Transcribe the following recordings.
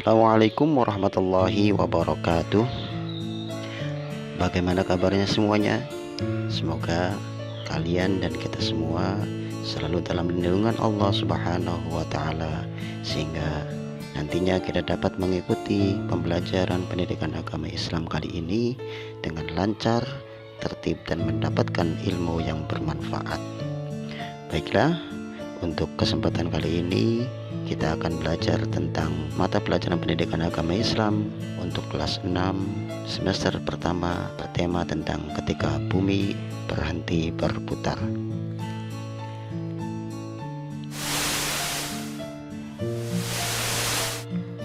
Assalamualaikum warahmatullahi wabarakatuh. Bagaimana kabarnya semuanya? Semoga kalian dan kita semua selalu dalam lindungan Allah Subhanahu wa Ta'ala, sehingga nantinya kita dapat mengikuti pembelajaran pendidikan agama Islam kali ini dengan lancar, tertib, dan mendapatkan ilmu yang bermanfaat. Baiklah, untuk kesempatan kali ini kita akan belajar tentang mata pelajaran pendidikan agama Islam untuk kelas 6 semester pertama, bertema tentang ketika bumi berhenti berputar.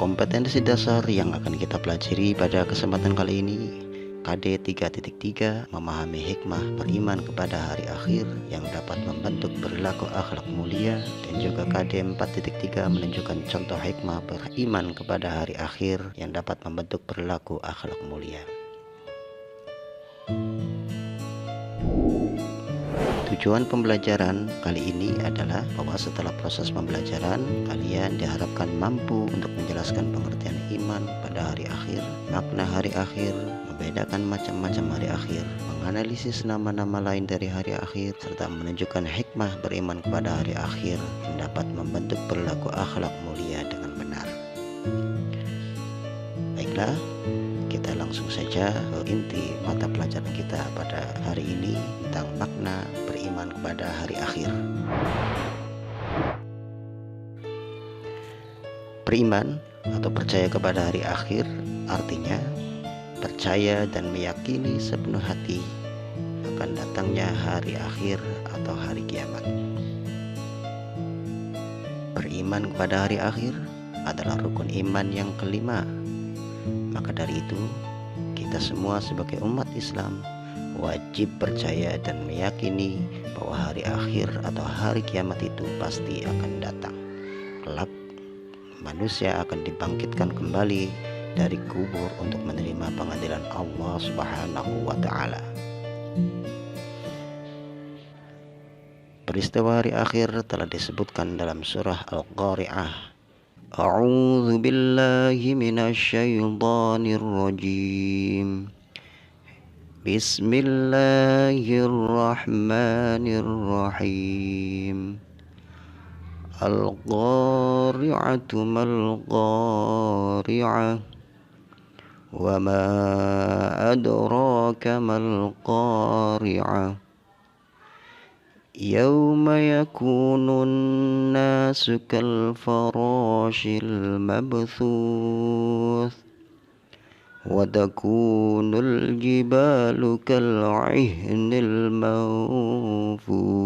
Kompetensi dasar yang akan kita pelajari pada kesempatan kali ini KD 3.3, memahami hikmah beriman kepada hari akhir yang dapat membentuk perilaku akhlak mulia, dan juga KD 4.3, menunjukkan contoh hikmah beriman kepada hari akhir yang dapat membentuk perilaku akhlak mulia. Tujuan pembelajaran kali ini adalah bahwa setelah proses pembelajaran, kalian diharapkan mampu untuk menjelaskan pengertian iman pada hari akhir, makna hari akhir, membedakan macam-macam hari akhir, menganalisis nama-nama lain dari hari akhir, serta menunjukkan hikmah beriman kepada hari akhir yang dapat membentuk perilaku akhlak mulia dengan benar. Baiklah, kita langsung saja ke inti mata pelajaran kita pada hari ini tentang makna beriman kepada hari akhir. Beriman atau percaya kepada hari akhir artinya percaya dan meyakini sepenuh hati akan datangnya hari akhir atau hari kiamat. Beriman kepada hari akhir adalah rukun iman yang kelima. Maka dari itu, kita semua sebagai umat Islam wajib percaya dan meyakini bahwa hari akhir atau hari kiamat itu pasti akan datang. Kelak manusia akan dibangkitkan kembali dari kubur untuk menerima pengadilan Allah Subhanahu wa Ta'ala. Peristiwa hari akhir telah disebutkan dalam surah Al-Qari'ah. A'udzu billahi minasyaitonir rajim. Bismillahirrahmanirrahim. Al-qari'atu mal-qari'ah. Wa ma adraka mal-qari'ah. Yawma yakunun nasu kal-farashil mabthuth. Wa takunul jibalu kal-'ihnil manfush.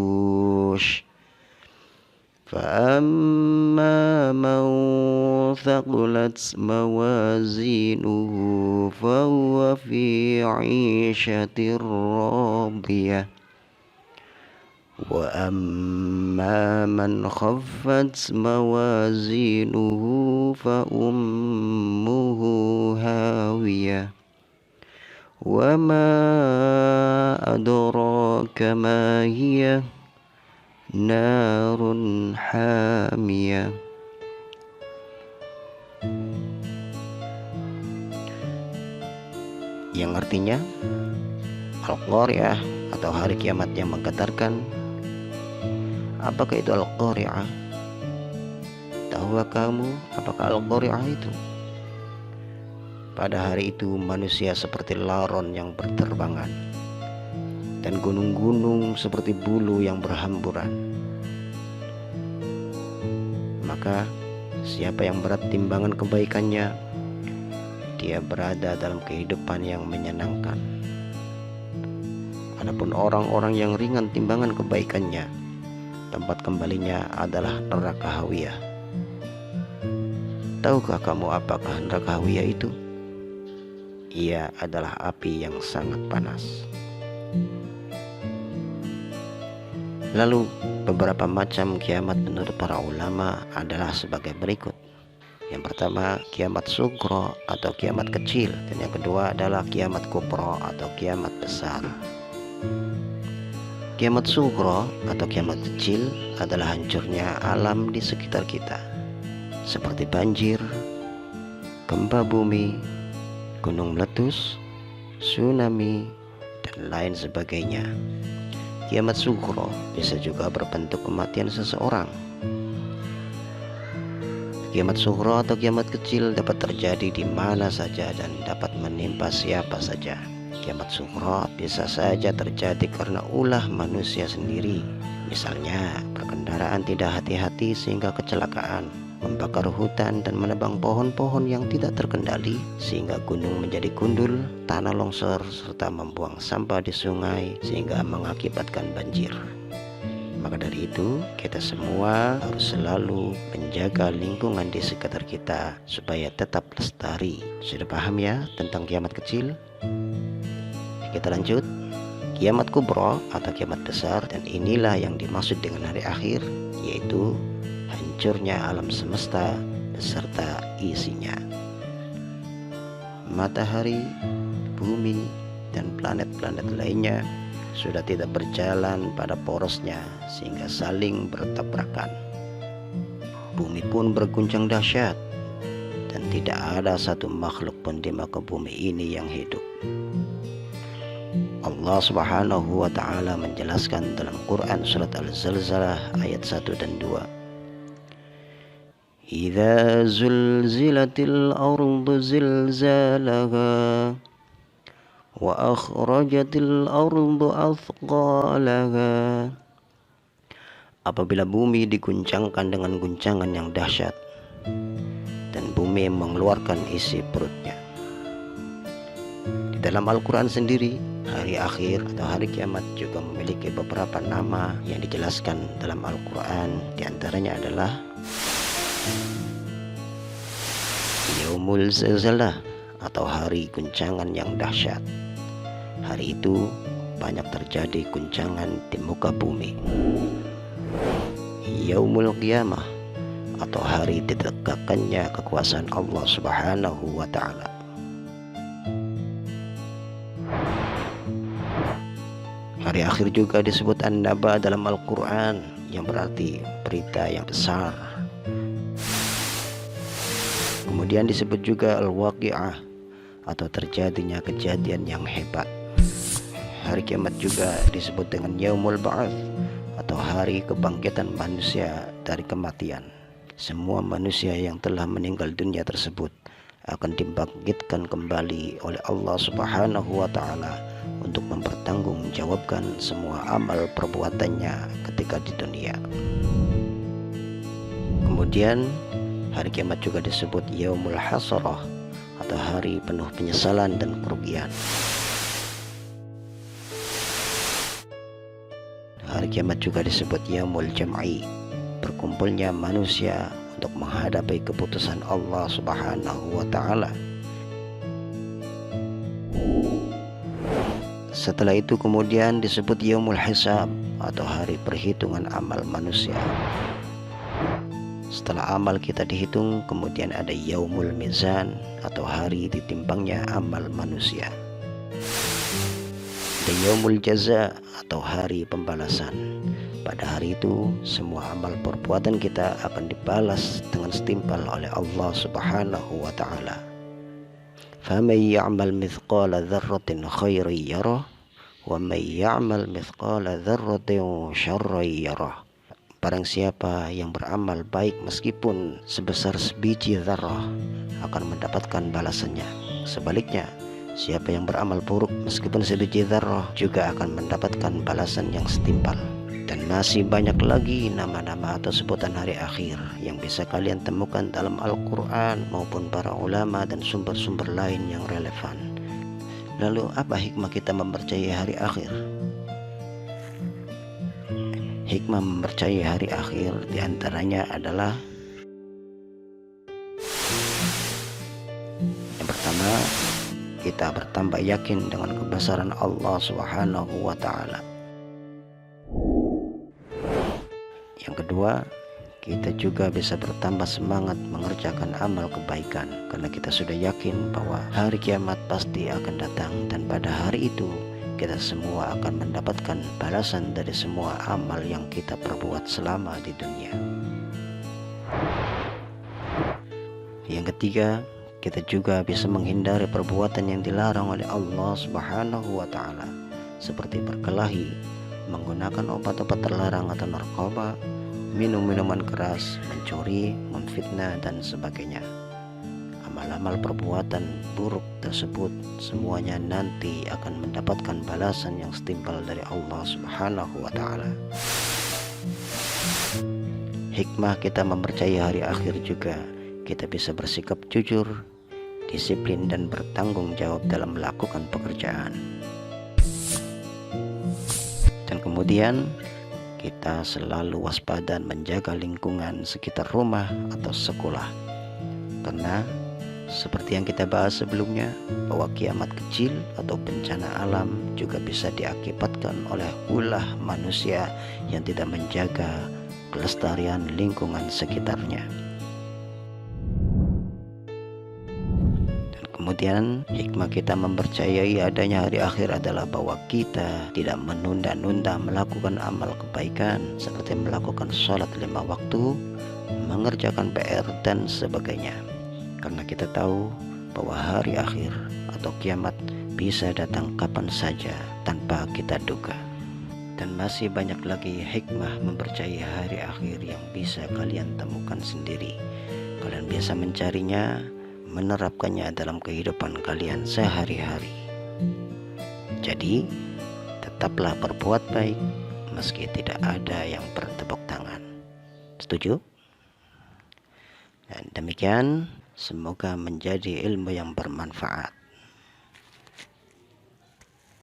فأما من ثقلت موازينه فهو في عيشة راضية وأما من خفت موازينه فأمه هاوية وما أدراك ما هي narun hamiyah. Yang artinya Al-Qari'ah atau hari kiamat yang menggetarkan. Apakah itu Al-Qari'ah? Tahukah kamu apakah Al-Qari'ah itu? Pada hari itu manusia seperti laron yang berterbangan, dan gunung-gunung seperti bulu yang berhamburan. Maka siapa yang berat timbangan kebaikannya, dia berada dalam kehidupan yang menyenangkan. Adapun orang-orang yang ringan timbangan kebaikannya, tempat kembalinya adalah neraka hawiyah. Tahukah kamu apakah neraka hawiyah itu? Ia adalah api yang sangat panas. Lalu beberapa macam kiamat menurut para ulama adalah sebagai berikut. Yang pertama, kiamat sugro atau kiamat kecil, dan yang kedua adalah kiamat kubro atau kiamat besar. Kiamat sugro atau kiamat kecil adalah hancurnya alam di sekitar kita, seperti banjir, gempa bumi, gunung meletus, tsunami, dan lain sebagainya. Kiamat sughra bisa juga berbentuk kematian seseorang. Kiamat sughra atau kiamat kecil dapat terjadi di mana saja dan dapat menimpa siapa saja. Kiamat sughra bisa saja terjadi karena ulah manusia sendiri. Misalnya, berkendaraan tidak hati-hati sehingga kecelakaan, membakar hutan dan menebang pohon-pohon yang tidak terkendali sehingga gunung menjadi gundul, tanah longsor, serta membuang sampah di sungai sehingga mengakibatkan banjir. Maka dari itu, kita semua harus selalu menjaga lingkungan di sekitar kita supaya tetap lestari. Sudah paham ya tentang kiamat kecil? Kita lanjut. Kiamat kubra atau kiamat besar, dan inilah yang dimaksud dengan hari akhir, yaitu hancurnya alam semesta beserta isinya. Matahari, bumi, dan planet-planet lainnya sudah tidak berjalan pada porosnya sehingga saling bertabrakan. Bumi pun berguncang dahsyat dan tidak ada satu makhluk pun di muka bumi ini yang hidup. Allah Subhanahu wa ta'ala menjelaskan dalam Quran surat Al-Zalzalah ayat 1 dan 2. Idza zulzilatil ardu zilzalaha wa akhrajatil ardu athqalaha. Apabila bumi diguncangkan dengan guncangan yang dahsyat dan bumi mengeluarkan isi perutnya. Di dalam Al-Quran sendiri, hari akhir atau hari kiamat juga memiliki beberapa nama yang dijelaskan dalam Al-Quran. Di antaranya adalah Yaumul Zalzalah atau hari guncangan yang dahsyat. Hari itu banyak terjadi guncangan di muka bumi. Yaumul Qiyamah atau hari ditegakkannya kekuasaan Allah Subhanahu wa ta'ala. Hari akhir juga disebut An-Naba dalam Al-Quran, yang berarti berita yang besar. Kemudian disebut juga Al-Waqi'ah atau terjadinya kejadian yang hebat. Hari kiamat juga disebut dengan Yaumul Ba'ats atau hari kebangkitan manusia dari kematian. Semua manusia yang telah meninggal dunia tersebut akan dibangkitkan kembali oleh Allah Subhanahu wa ta'ala untuk mempertanggungjawabkan semua amal perbuatannya ketika di dunia. Kemudian hari kiamat juga disebut Yaumul Hasrah atau hari penuh penyesalan dan kerugian. Hari kiamat juga disebut Yaumul Jam'i, berkumpulnya manusia untuk menghadapi keputusan Allah Subhanahu wa ta'ala. Setelah itu kemudian disebut Yaumul Hisab atau hari perhitungan amal manusia. Setelah amal kita dihitung, kemudian ada Yaumul Mizan atau hari ditimbangnya amal manusia. Ada Yaumul Jaza atau hari pembalasan. Pada hari itu semua amal perbuatan kita akan dibalas dengan setimpal oleh Allah Subhanahu wa ta'ala. فَمَنْ يَعْمَلْ مِثْقَالَ ذَرَّةٍ خَيْرًا يَرَهُ وَمَنْ يَعْمَلْ مِثْقَالَ ذَرَّةٍ شَرًّا يَرَهُ. Barang siapa yang beramal baik meskipun sebesar sebiji zarrah akan mendapatkan balasannya. Sebaliknya, siapa yang beramal buruk meskipun sebiji zarrah juga akan mendapatkan balasan yang setimpal. Dan masih banyak lagi nama-nama atau sebutan hari akhir yang bisa kalian temukan dalam Al-Quran maupun para ulama dan sumber-sumber lain yang relevan. Lalu apa hikmah kita mempercayai hari akhir? Hikmah mempercayai hari akhir diantaranya adalah yang pertama, kita bertambah yakin dengan kebesaran Allah Subhanahu wa ta'ala. Yang kedua, kita juga bisa bertambah semangat mengerjakan amal kebaikan karena kita sudah yakin bahwa hari kiamat pasti akan datang dan pada hari itu kita semua akan mendapatkan balasan dari semua amal yang kita perbuat selama di dunia. Yang ketiga, kita juga bisa menghindari perbuatan yang dilarang oleh Allah Subhanahu wa Ta'ala, seperti berkelahi, menggunakan obat-obat terlarang atau narkoba, minum minuman keras, mencuri, memfitnah, dan sebagainya. Amal-amal perbuatan buruk tersebut semuanya nanti akan mendapatkan balasan yang setimpal dari Allah Subhanahu wa Ta'ala. Hikmah kita mempercayai hari akhir juga kita bisa bersikap jujur, disiplin, dan bertanggung jawab dalam melakukan pekerjaan. Dan kemudian kita selalu waspada menjaga lingkungan sekitar rumah atau sekolah, karena seperti yang kita bahas sebelumnya, bahwa kiamat kecil atau bencana alam juga bisa diakibatkan oleh ulah manusia yang tidak menjaga kelestarian lingkungan sekitarnya. Kemudian hikmah kita mempercayai adanya hari akhir adalah bahwa kita tidak menunda-nunda melakukan amal kebaikan seperti melakukan sholat 5 waktu, mengerjakan PR, dan sebagainya. Karena kita tahu bahwa hari akhir atau kiamat bisa datang kapan saja tanpa kita duga. Dan masih banyak lagi hikmah mempercayai hari akhir yang bisa kalian temukan sendiri. Kalian biasa mencarinya, menerapkannya dalam kehidupan kalian sehari-hari. Jadi tetaplah berbuat baik meski tidak ada yang bertepuk tangan. Setuju? Dan demikian, semoga menjadi ilmu yang bermanfaat.